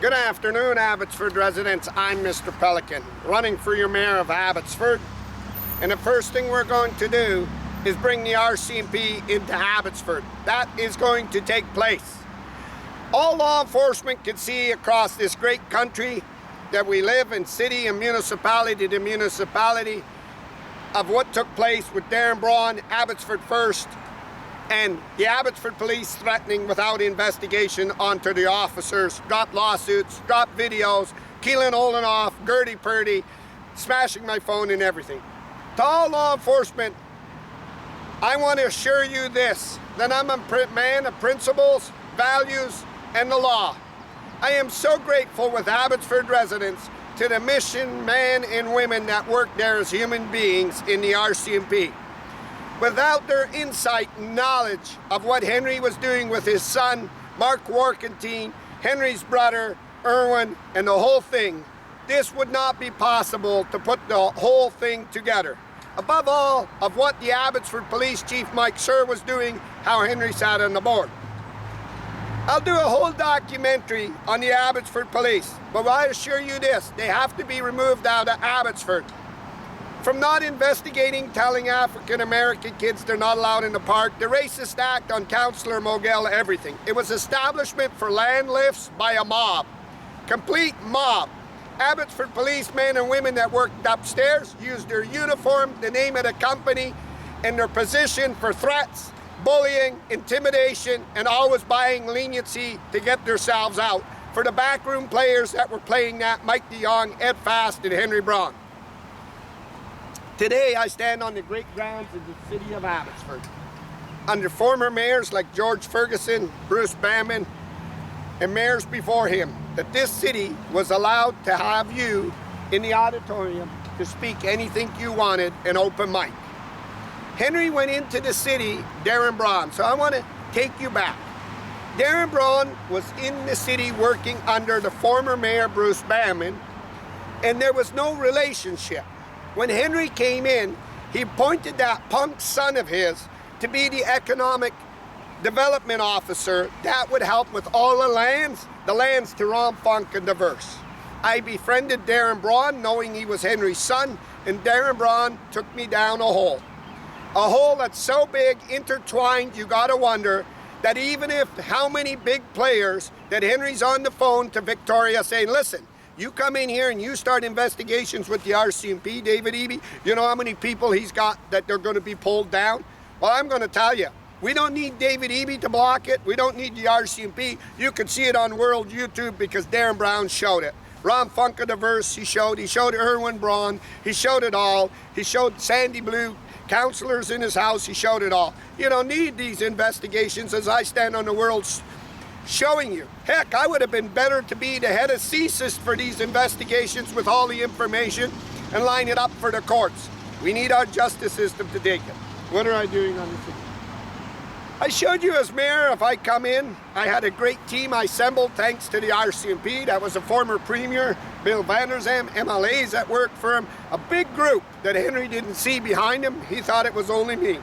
Good afternoon, Abbotsford residents. I'm Mr. Pelican, running for your mayor of Abbotsford. And the first thing we're going to do is bring the RCMP into Abbotsford. That is going to take place. All law enforcement can see across this great country that we live in, city and municipality to municipality, of what took place with Darren Braun, Abbotsford First, and the Abbotsford police threatening without investigation onto the officers, drop lawsuits, drop videos, keeling Olenoff, Gertie Purdy, smashing my phone and everything. To all law enforcement, I want to assure you this, that I'm a man of principles, values, and the law. I am so grateful with Abbotsford residents to the mission men and women that work there as human beings in the RCMP. Without their insight and knowledge of what Henry was doing with his son, Mark Warkentine, Henry's brother, Erwin, and the whole thing, this would not be possible to put the whole thing together. Above all, of what the Abbotsford Police Chief Mike Sir was doing, how Henry sat on the board. I'll do a whole documentary on the Abbotsford Police, but I assure you this, they have to be removed out of Abbotsford. From not investigating, telling African American kids they're not allowed in the park, the racist act on Councillor Mogel, everything. It was establishment for land lifts by a mob, complete mob. Abbotsford policemen and women that worked upstairs used their uniform, the name of the company, and their position for threats, bullying, intimidation, and always buying leniency to get themselves out. For the backroom players that were playing that, Mike DeYoung, Ed Fast, and Henry Braun. Today, I stand on the great grounds of the city of Abbotsford, under former mayors like George Ferguson, Bruce Bamman, and mayors before him, that this city was allowed to have you in the auditorium to speak anything you wanted in open mic. Henry went into the city, Darren Braun, so I want to take you back. Darren Braun was in the city working under the former mayor, Bruce Bamman, and there was no relationship. When Henry came in, he appointed that punk son of his to be the economic development officer that would help with all the lands to Ron Funk and diverse. I befriended Darren Braun knowing he was Henry's son, and Darren Braun took me down a hole that's so big, intertwined, you gotta wonder that even if how many big players that Henry's on the phone to Victoria saying, listen, you come in here and you start investigations with the RCMP, David Eby, you know how many people he's got that they're going to be pulled down? Well, I'm going to tell you, we don't need David Eby to block it. We don't need the RCMP. You can see it on World YouTube because Darren Brown showed it. Ron Funkadiverse, he showed Erwin Braun, he showed it all. He showed Sandy Blue counselors in his house, he showed it all. You don't need these investigations as I stand on the world's showing you. Heck, I would have been better to be the head of CSIS for these investigations with all the information and line it up for the courts. We need our justice system to take it. What are I doing on this? I showed you as mayor, if I come in, I had a great team I assembled thanks to the RCMP. That was a former premier, Bill Van der Zam, MLAs that worked for him. A big group that Henry didn't see behind him. He thought it was only me.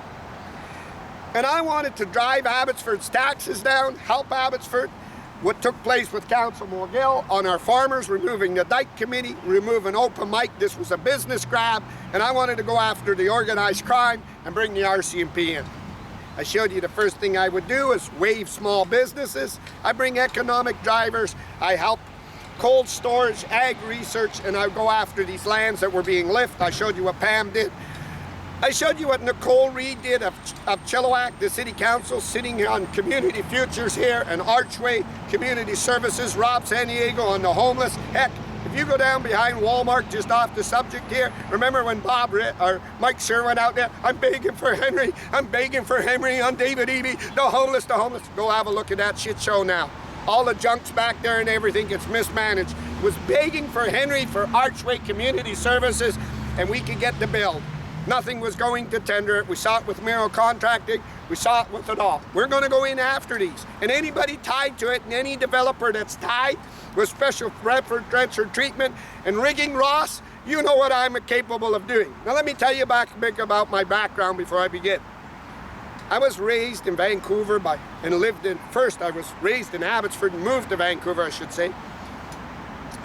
And I wanted to drive Abbotsford's taxes down, help Abbotsford. What took place with Council Morgill on our farmers, removing the Dyke Committee, removing open mic. This was a business grab, and I wanted to go after the organized crime and bring the RCMP in. I showed you the first thing I would do is waive small businesses. I bring economic drivers. I help cold storage, ag research, and I go after these lands that were being lifted. I showed you what Pam did. I showed you what Nicole Reed did of Chilliwack, the city council, sitting on community futures here, and Archway Community Services, Rob San Diego on the homeless. Heck, if you go down behind Walmart, just off the subject here, remember when Mike Sir went out there, I'm begging for Henry on David Eby, the homeless. Go have a look at that shit show now. All the junk's back there and everything gets mismanaged. Was begging for Henry for Archway Community Services, and we could get the bill. Nothing was going to tender it. We saw it with Miro Contracting. We saw it with it all. We're going to go in after these. And anybody tied to it, and any developer that's tied with special preferential treatment and rigging Ross, you know what I'm capable of doing. Now let me tell you about my background before I begin. I was raised in Vancouver I was raised in Abbotsford and moved to Vancouver, I should say.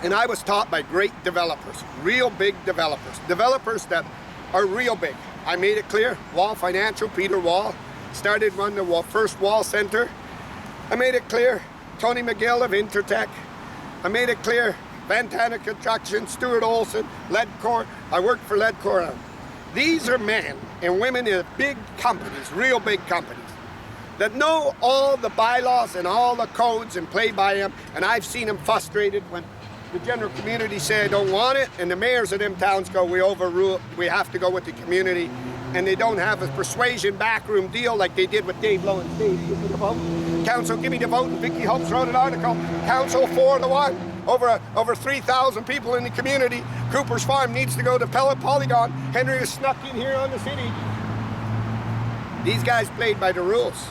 And I was taught by great developers, real big developers, developers that are real big. I made it clear, Wall Financial, Peter Wall, started running the first Wall Center. I made it clear, Tony McGill of Intertech. I made it clear, Vantana Construction, Stuart Olson, Ledcor. I worked for Ledcor. These are men and women in big companies, real big companies, that know all the bylaws and all the codes and play by them. And I've seen them frustrated when the general community say I don't want it, and the mayors of them towns go, we overrule, we have to go with the community, and they don't have a persuasion backroom deal like they did with Dave Lowe and Dave, give me the vote. Council, give me the vote, and Vicky Hopes wrote an article, Council 4-1, over 3,000 people in the community. Cooper's Farm needs to go to Pellet Polygon. Henry was snuck in here on the city. These guys played by the rules.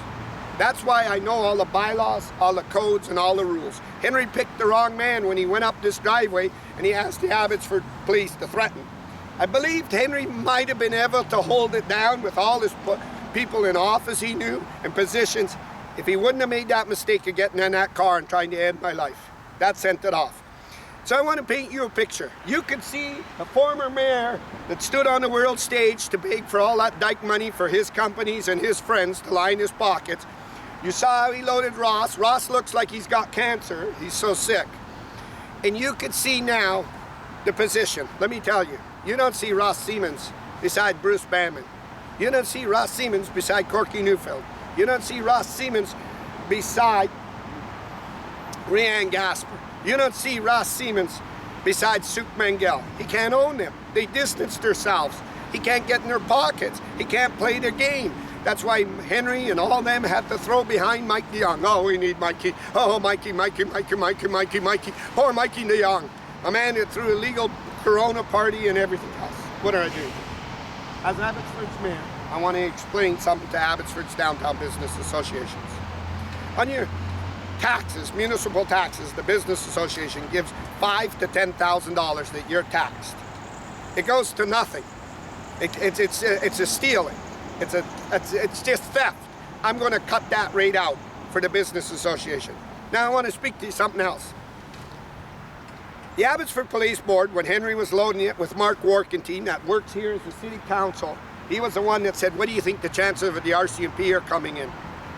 That's why I know all the bylaws, all the codes, and all the rules. Henry picked the wrong man when he went up this driveway and he asked the Abbotsford police to threaten. I believed Henry might have been able to hold it down with all his people in office he knew and positions if he wouldn't have made that mistake of getting in that car and trying to end my life. That sent it off. So I want to paint you a picture. You could see a former mayor that stood on the world stage to beg for all that dike money for his companies and his friends to line his pockets. You saw how he loaded Ross. Ross looks like he's got cancer. He's so sick. And you could see now the position. Let me tell you, you don't see Ross Siemens beside Bruce Banman. You don't see Ross Siemens beside Corky Neufeld. You don't see Ross Siemens beside Rianne Gasper. You don't see Ross Siemens beside Suk Mangel. He can't own them. They distanced themselves. He can't get in their pockets. He can't play the game. That's why Henry and all them had to throw behind Mike DeYoung. Oh, we need Mikey. Oh, Mikey. Poor Mikey DeYoung. A man that threw a legal Corona party and everything else. What do I do? As Abbotsford's mayor, I want to explain something to Abbotsford's downtown business associations. On your taxes, municipal taxes, the business association gives $5,000 to $10,000 that you're taxed. It goes to nothing. It's a stealing. It's just theft. I'm going to cut that rate out for the business association. Now I want to speak to you something else. The Abbotsford Police Board, when Henry was loading it with Mark Warkentine, that works here as the city council, he was the one that said, what do you think the chances of the RCMP are coming in?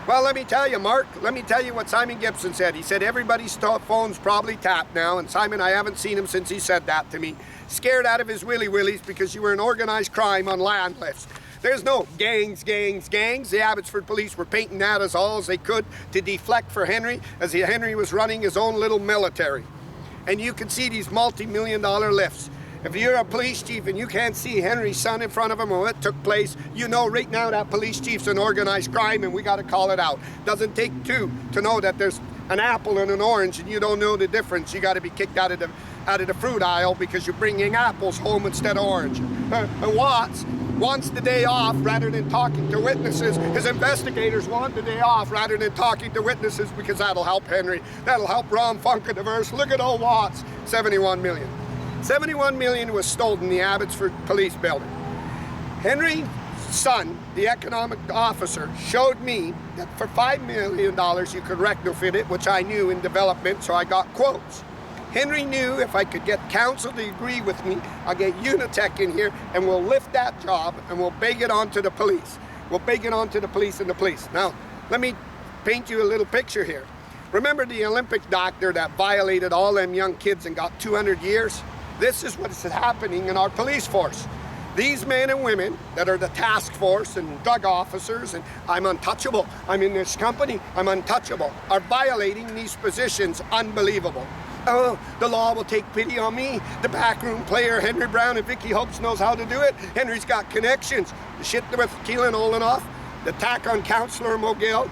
Well, let me tell you, Mark, let me tell you what Simon Gibson said. He said everybody's phone's probably tapped now, and Simon, I haven't seen him since he said that to me. Scared out of his willies because you were in organized crime on land lifts. There's no gangs. The Abbotsford police were painting that as all as they could to deflect for Henry, as Henry was running his own little military. And you can see these multi-million-dollar lifts. If you're a police chief and you can't see Henry's son in front of him or what took place, you know right now that police chief's an organized crime and we got to call it out. Doesn't take two to know that there's an apple and an orange and you don't know the difference. You got to be kicked out of the fruit aisle because you're bringing apples home instead of orange. And Watts wants the day off rather than talking to witnesses. His investigators want the day off rather than talking to witnesses because that'll help Henry. That'll help Ron Funkadiverse. Look at old Watts, 71 million. 71 million was stolen in the Abbotsford Police Building. Henry's son, the economic officer, showed me that for $5 million you could retrofit it, which I knew in development, so I got quotes. Henry knew if I could get council to agree with me, I'll get Unitech in here and we'll lift that job and we'll beg it onto the police. We'll beg it onto the police and the police. Now, let me paint you a little picture here. Remember the Olympic doctor that violated all them young kids and got 200 years? This is what's happening in our police force. These men and women that are the task force and drug officers, and I'm untouchable, I'm in this company, I'm untouchable, are violating these positions. Unbelievable. Oh, the law will take pity on me. The backroom player, Henry Braun and Vicky Hopes knows how to do it. Henry's got connections. The shit with Keelan Olenoff, the attack on Councillor Mogill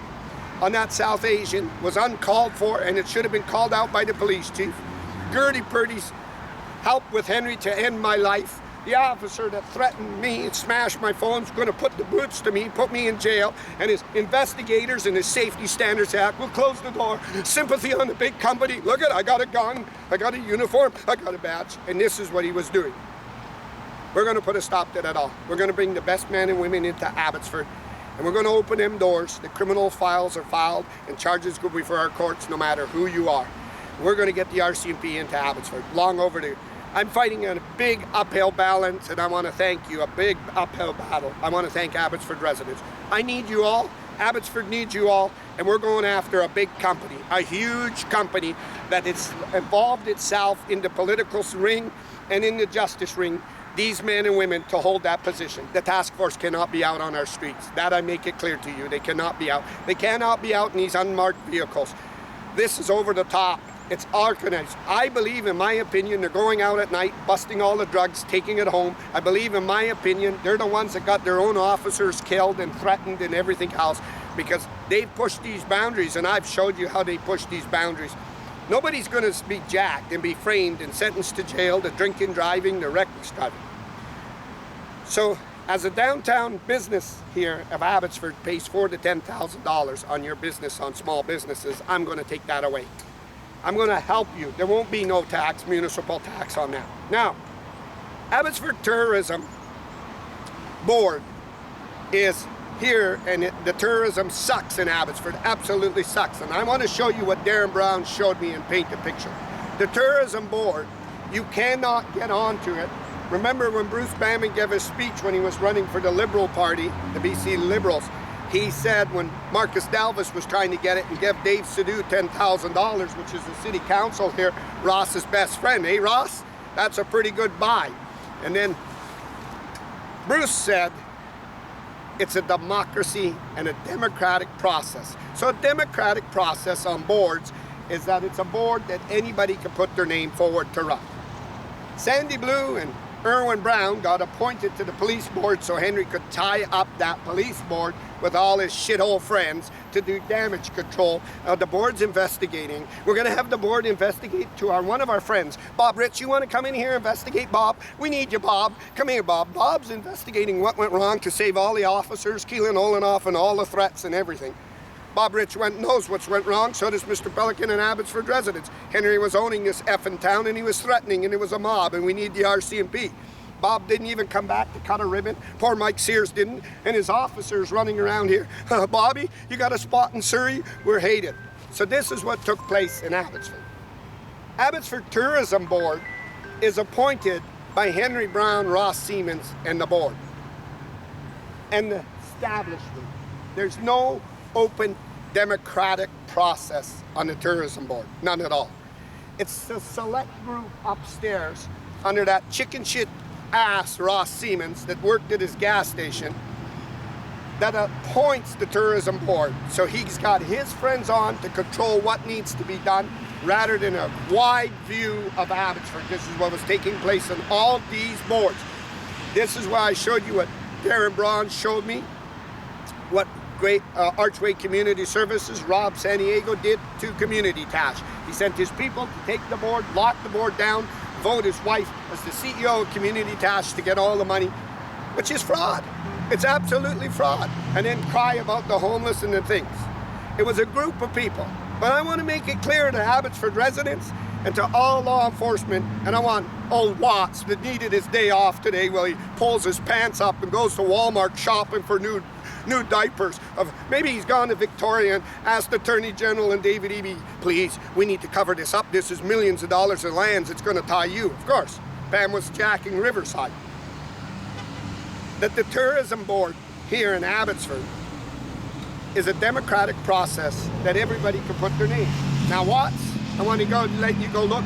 on that South Asian was uncalled for and it should have been called out by the police chief. Gertie Purdy's help with Henry to end my life. The officer that threatened me and smashed my phone is going to put the boots to me, put me in jail, and his investigators and his Safety Standards Act will close the door. Sympathy on the big company. Look at, I got a gun, I got a uniform, I got a badge, and this is what he was doing. We're going to put a stop to that all. We're going to bring the best men and women into Abbotsford, and we're going to open them doors. The criminal files are filed, and charges go before our courts no matter who you are. We're going to get the RCMP into Abbotsford, long overdue. I'm fighting a big uphill balance, and I want to thank you, a big uphill battle. I want to thank Abbotsford residents. I need you all. Abbotsford needs you all, and we're going after a big company, a huge company that has involved itself in the political ring and in the justice ring, these men and women to hold that position. The task force cannot be out on our streets. That I make it clear to you. They cannot be out. They cannot be out in these unmarked vehicles. This is over the top. It's organized. I believe, in my opinion, they're going out at night, busting all the drugs, taking it home. I believe, in my opinion, they're the ones that got their own officers killed and threatened and everything else, because they've pushed these boundaries, and I've showed you how they push these boundaries. Nobody's going to be jacked and be framed and sentenced to jail, to drinking, driving, to reckless driving. So, as a downtown business here of Abbotsford pays $4,000 to $10,000 on your business, on small businesses, I'm going to take that away. I'm going to help you. There won't be no tax, municipal tax on that. Now, Abbotsford Tourism Board is here, and the tourism sucks in Abbotsford, absolutely sucks. And I want to show you what Darren Braun showed me and paint the picture. The tourism board, you cannot get onto it. Remember when Bruce Banman gave his speech when he was running for the Liberal Party, the BC Liberals, he said when Marcus Dalvis was trying to get it and give Dave Sidhu $10,000, which is the city council here, Ross's best friend. Hey, Ross, that's a pretty good buy. And then Bruce said, it's a democracy and a democratic process. So a democratic process on boards is that it's a board that anybody can put their name forward to run. Sandy Blue and Erwin Braun got appointed to the police board so Henry could tie up that police board with all his shithole friends to do damage control. Now the board's investigating. We're going to have the board investigate to one of our friends. Bob Rich, you want to come in here and investigate, Bob? We need you, Bob. Come here, Bob. Bob's investigating what went wrong to save all the officers, Keelan Olenoff, and all the threats and everything. Bob Rich knows what's went wrong, so does Mr. Pelican and Abbotsford residents. Henry was owning this effing town, and he was threatening, and it was a mob, and we need the RCMP. Bob didn't even come back to cut a ribbon. Poor Mike Sears didn't, and his officers running around here. Bobby, you got a spot in Surrey? We're hated. So this is what took place in Abbotsford. Abbotsford Tourism Board is appointed by Henry Braun, Ross Siemens, and the board. And the establishment. There's no open democratic process on the tourism board, none at all. It's a select group upstairs under that chicken shit ass Ross Siemens that worked at his gas station that appoints the tourism board. So he's got his friends on to control what needs to be done rather than a wide view of Abbotsford. This is what was taking place in all these boards. This is why I showed you what Darren Braun showed me, what great Archway Community Services, Rob Santiago, did to Community Tash. He sent his people to take the board, lock the board down, vote his wife as the CEO of Community Tash to get all the money, which is fraud. It's absolutely fraud. And then cry about the homeless and the things. It was a group of people. But I want to make it clear to Abbotsford residents and to all law enforcement, and I want old Watts that needed his day off today while he pulls his pants up and goes to Walmart shopping for new diapers. Maybe he's gone to Victoria and asked Attorney General and David Eby, please, we need to cover this up. This is millions of dollars in lands. It's going to tie you. Of course, Pam was jacking Riverside. That the tourism board here in Abbotsford is a democratic process that everybody can put their name. Now, Watts, I want to let you go look.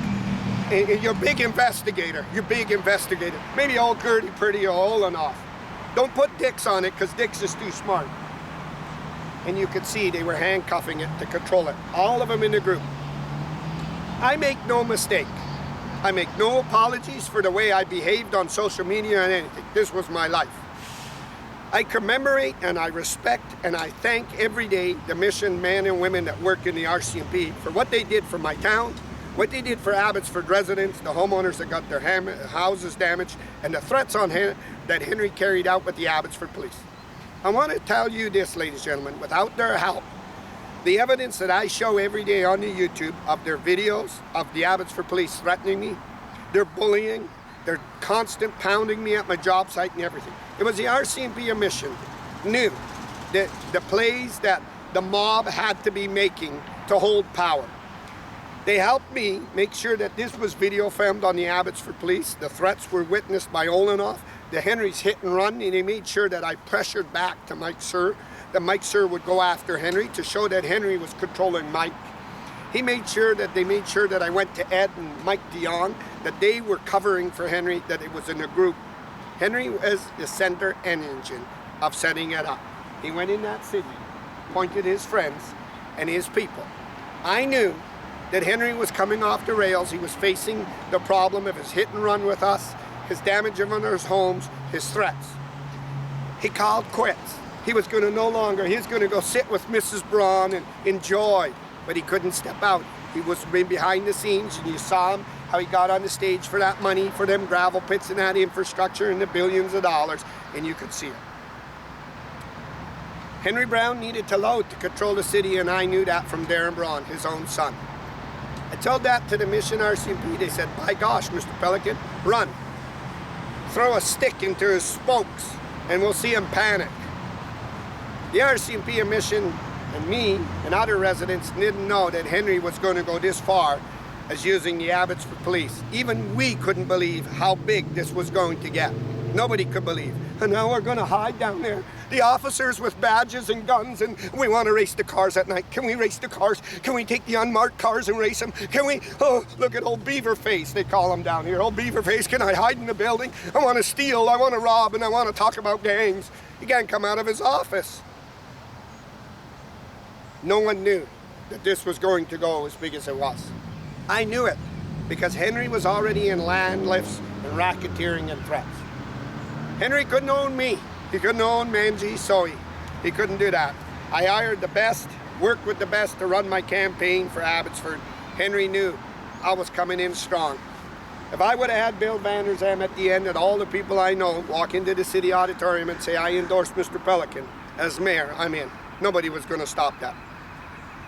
You're a big investigator. You're a big investigator. Maybe old Gertie Purdy or Olenoff. Don't put Dix on it because Dix is too smart. And you could see they were handcuffing it to control it. All of them in the group. I make no mistake. I make no apologies for the way I behaved on social media and anything. This was my life. I commemorate and I respect and I thank every day the mission men and women that work in the RCMP for what they did for my town, what they did for Abbotsford residents, the homeowners that got their houses damaged, and the threats on that Henry carried out with the Abbotsford police. I want to tell you this, ladies and gentlemen, without their help, the evidence that I show every day on the YouTube of their videos of the Abbotsford police threatening me, their bullying, their constant pounding me at my job site and everything. It was the RCMP mission, knew that the plays that the mob had to be making to hold power. They helped me make sure that this was video filmed on the Abbotsford Police. The threats were witnessed by Olenoff. The Henry's hit and run, and they made sure that I pressured back to Mike Sir, that Mike Sir would go after Henry to show that Henry was controlling Mike. They made sure that I went to Ed and Mike DeYoung, that they were covering for Henry, that it was in a group. Henry was the center and engine of setting it up. He went in that city, pointed his friends and his people. I knew that Henry was coming off the rails. He was facing the problem of his hit and run with us, his damage of others' homes, his threats. He called quits. He was going to he was going to go sit with Mrs. Braun and enjoy, but he couldn't step out. He was behind the scenes, and you saw him, how he got on the stage for that money, for them gravel pits and that infrastructure and the billions of dollars, and you could see it. Henry Braun needed to load to control the city, and I knew that from Darren Braun, his own son. I told that to the Mission RCMP. They said, by gosh, Mr. Pelican, run. Throw a stick into his spokes, and we'll see him panic. The RCMP and Mission and me and other residents didn't know that Henry was going to go this far as using the Abbotsford Police. Even we couldn't believe how big this was going to get. Nobody could believe. And now we're going to hide down there. The officers with badges and guns, and we want to race the cars at night. Can we race the cars? Can we take the unmarked cars and race them? Can we? Oh, look at old Beaver Face, they call him down here. Old Beaver Face, can I hide in the building? I want to steal, I want to rob, and I want to talk about gangs. He can't come out of his office. No one knew that this was going to go as big as it was. I knew it because Henry was already in land lifts and racketeering and threats. Henry couldn't own me. He couldn't own Manji Soy. He couldn't do that. I hired the best, worked with the best to run my campaign for Abbotsford. Henry knew I was coming in strong. If I would have had Bill Vanderzam at the end and all the people I know walk into the city auditorium and say, I endorse Mr. Pelican as mayor, I'm in. Nobody was going to stop that.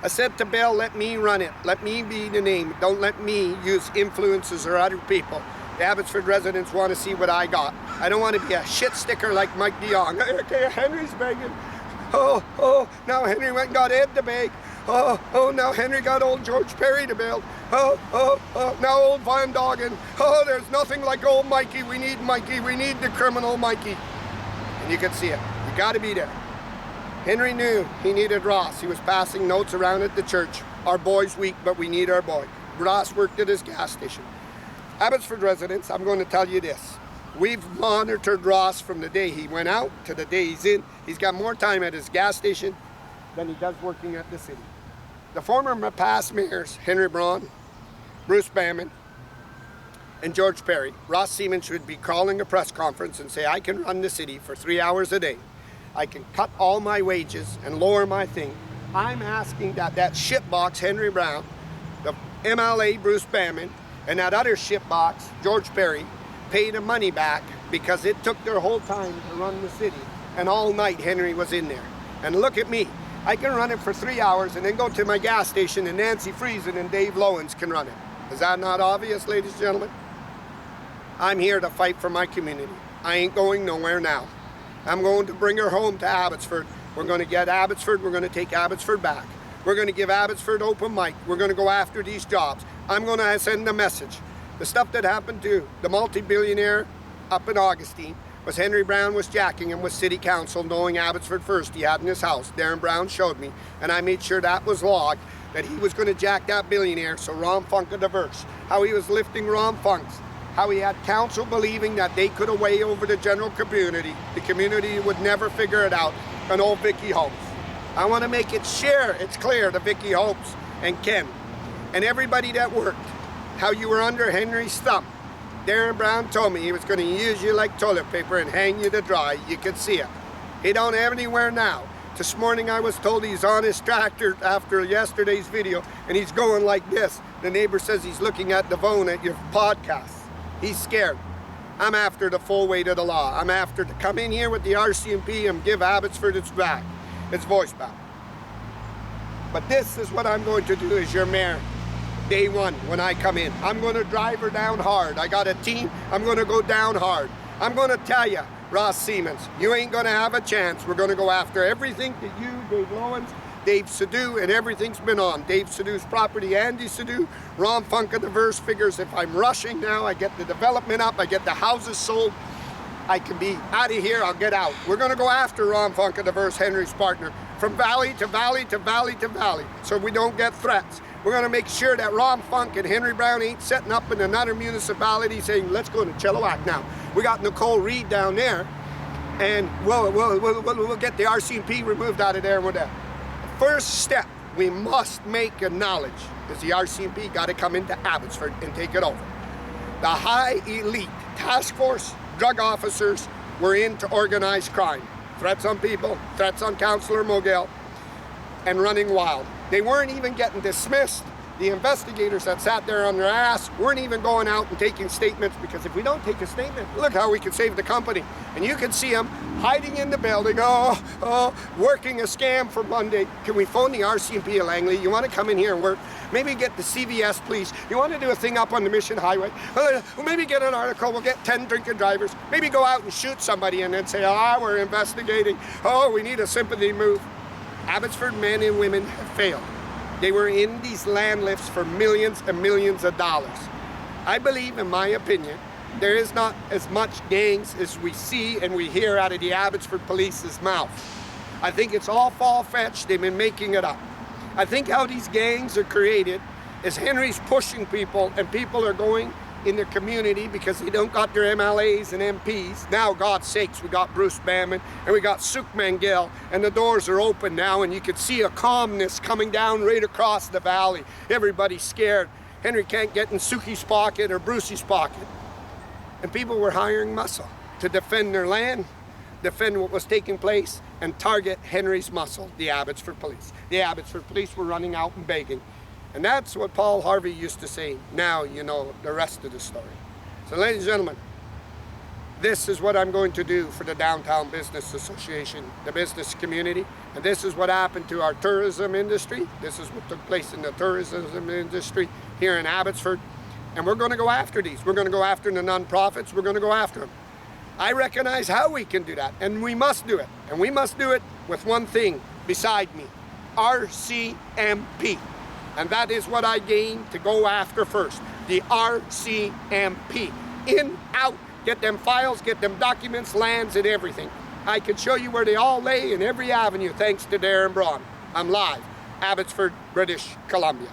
I said to Bill, let me run it. Let me be the name. Don't let me use influences or other people. The Abbotsford residents want to see what I got. I don't want to be a shit sticker like Mike DeYoung. Okay, Henry's begging. Oh, now Henry went and got Ed to beg. Oh, now Henry got old George Perry to build. Oh, now old Van Doggen. Oh, there's nothing like old Mikey. We need Mikey. We need the criminal Mikey. And you can see it. You got to be there. Henry knew he needed Ross. He was passing notes around at the church. Our boy's weak, but we need our boy. Ross worked at his gas station. Abbotsford residents, I'm going to tell you this. We've monitored Ross from the day he went out to the day he's in. He's got more time at his gas station than he does working at the city. The former past mayors, Henry Braun, Bruce Bamman, and George Perry, Ross Seaman should be calling a press conference and say, I can run the city for 3 hours a day. I can cut all my wages and lower my thing. I'm asking that shitbox Henry Braun, the MLA Bruce Bamman, and that other shitbox George Perry pay the money back because it took their whole time to run the city, and all night Henry was in there. And look at me. I can run it for 3 hours and then go to my gas station and Nancy Friesen and Dave Lowens can run it. Is that not obvious, ladies and gentlemen? I'm here to fight for my community. I ain't going nowhere now. I'm going to bring her home to Abbotsford. We're going to get Abbotsford. We're going to take Abbotsford back. We're going to give Abbotsford open mic. We're going to go after these jobs. I'm going to send a message. The stuff that happened to the multi-billionaire up in Augustine was Henry Braun was jacking him with city council, knowing Abbotsford First he had in his house. Darren Braun showed me, and I made sure that was logged, that he was going to jack that billionaire so Ron Funk could diverse. How he was lifting Ron Funk's. How he had council believing that they could away over the general community. The community would never figure it out. And old Vicky Hopes. I want to make it it's clear to Vicky Hopes and Ken and everybody that worked, how you were under Henry's thumb. Darren Braun told me he was going to use you like toilet paper and hang you to dry. You could see it. He don't have anywhere now. This morning I was told he's on his tractor after yesterday's video and he's going like this. The neighbor says he's looking at the phone at your podcast. He's scared. I'm after the full weight of the law. I'm after to come in here with the RCMP and give Abbotsford its voice back. But this is what I'm going to do as your mayor. Day one, when I come in, I'm going to drive her down hard. I got a team. I'm going to go down hard. I'm going to tell you, Ross Siemens, you ain't going to have a chance. We're going to go after everything that you, Dave Lowens, Dave Sadu, and everything's been on. Dave Sadu's property, Andy Sadu. Ron Funk of the Verse figures if I'm rushing now, I get the development up, I get the houses sold, I can be out of here, I'll get out. We're gonna go after Ron Funk of the Verse, Henry's partner, from valley to valley to valley to valley, so we don't get threats. We're gonna make sure that Ron Funk and Henry Braun ain't setting up in another municipality saying, let's go to Chilliwack now. We got Nicole Reed down there, and we'll get the RCMP removed out of there with that. First step we must make and knowledge is the RCMP got to come into Abbotsford and take it over. The high elite task force drug officers were into organized crime. Threats on people, threats on Councillor Mogel, and running wild. They weren't even getting dismissed. The investigators that sat there on their ass weren't even going out and taking statements, because if we don't take a statement, look how we can save the company. And you can see them hiding in the building, working a scam for Monday. Can we phone the RCMP of Langley? You want to come in here and work? Maybe get the CVS police. You want to do a thing up on the Mission Highway? Maybe get an article, we'll get 10 drinking drivers. Maybe go out and shoot somebody and then say, we're investigating. We need a sympathy move. Abbotsford men and women have failed. They were in these land lifts for millions and millions of dollars. I believe, in my opinion, there is not as much gangs as we see and we hear out of the Abbotsford police's mouth. I think it's all far-fetched. They've been making it up. I think how these gangs are created is Henry's pushing people, and people are going in their community because they don't got their MLAs and MPs. Now, God's sakes, we got Bruce Bamman and we got Suk Mangel, and the doors are open now, and you can see a calmness coming down right across the valley. Everybody's scared. Henry can't get in Suki's pocket or Brucey's pocket. And people were hiring muscle to defend their land, defend what was taking place, and target Henry's muscle, the Abbotsford police. The Abbotsford police were running out and begging. And that's what Paul Harvey used to say. Now you know the rest of the story. So, ladies and gentlemen, this is what I'm going to do for the Downtown Business Association, the business community. And this is what happened to our tourism industry. This is what took place in the tourism industry here in Abbotsford. And we're going to go after these. We're going to go after the nonprofits. We're going to go after them. I recognize how we can do that, and we must do it. And we must do it with one thing beside me, RCMP. And that is what I gain to go after first, the RCMP. In, out, get them files, get them documents, lands, and everything. I can show you where they all lay in every avenue thanks to Braun. I'm live, Abbotsford, British Columbia.